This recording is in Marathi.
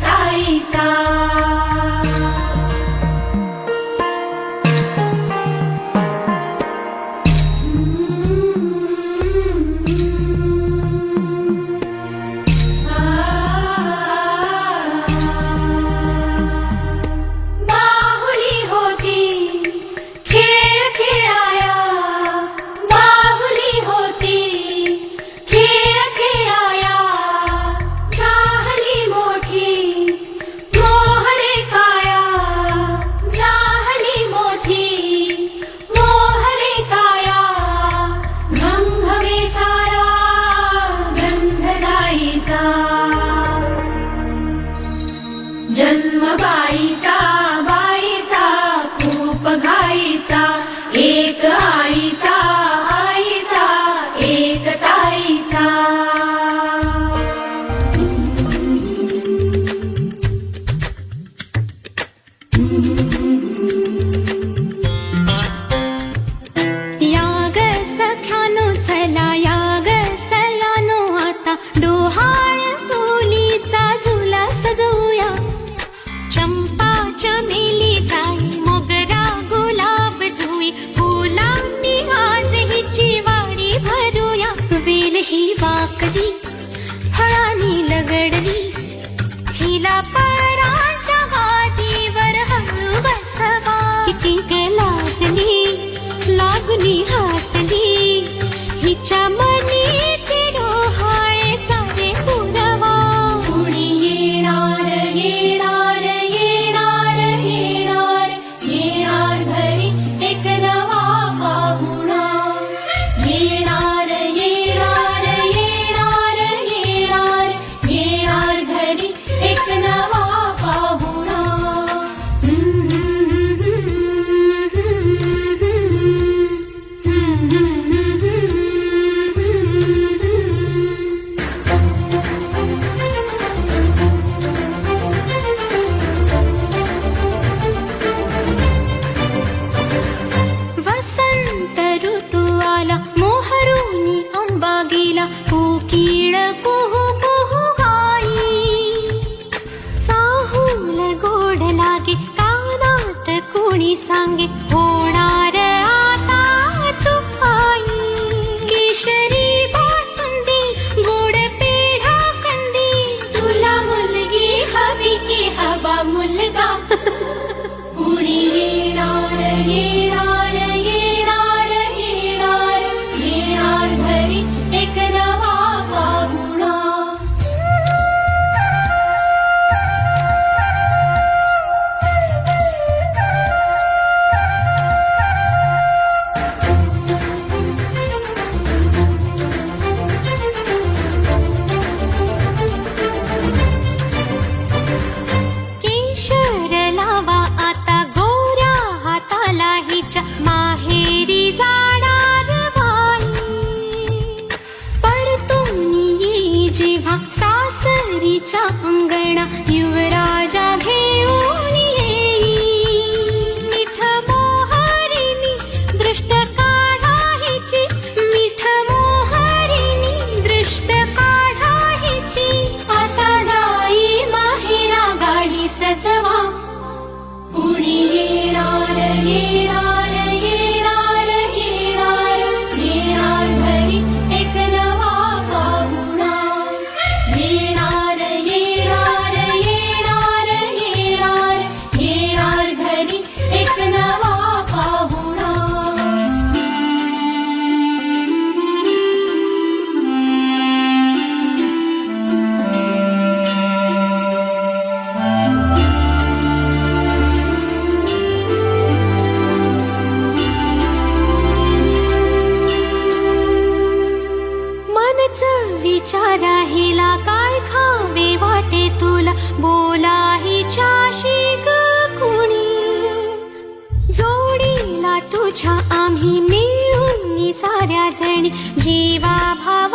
ताईचा. बाहुली होती खेळ खेळाया, बाहुली होती खेळ खेळाया. झाली मोठी मोहरे काया, झाली मोठी मोहरे काया. घमघमे सारा गंध जाईचा. जन्म बाईचा बाईचा खूप घाईचा. एक आईचा आईचा एक ताईचा. या ग सख्यानो चला, या ग सयानो आता डोहाळ तुलीचा झुला सजवूया. चंपा चमेली जाई, मोगरा गुलाब जुई, फुलांनी आज हिची वाडी भरूया. वेल ही वाकली फळांनी लगडली, हिला पराच्या गादीवर हळू बसवा. किती ग लाजली लाजुनी हसली, हिच्या मनी ती डोहाळे सारे पुरवा. कुणी येणार येणार येणार येणार येणार घरी एक नवा पाहुणा. येणार येणार येणार येणार येणार घरी एक नवा पाहुणा. वसंत ऋतू आला, मोहरुनी आंबा गेला, कोकिळ कुहू कुहू गाई. चाहूल गोड लागे, कानात कोणी सांगे, होणार आता तू आई. केशरी बासुंदी गोड पेढा कंदी, तुला मुलगी हवी की हवा मुलगा. कुणी येणार येणार येणार येणार येणार घरी एक नवा पाहुणा. केशर लावा आता गोऱ्या हाताला हिच्या, माहेरी जाणार बाई. परतून येई जेव्हा सासरीच्या अंगणा, युवराजा घेऊन येई. मिठ मोहरीनी दृष्ट काढा हिची, मिठ मोहरीनी दृष्ट काढा हिची. आता जाई माहेरा गाडी सजवा. कुणी येणार येणार येणार येणार येणार घरी एक नवा पाहुणा. येणार येणार येणार येणार येणार घरी एक नवा पाहुणा. मनच विचारा हिला, काय खावे वाटे तुला, बोला हिच्याशी ग कुणी. जोडीला तुझ्या आम्ही मिळून साऱ्या जणी, जीवा भावा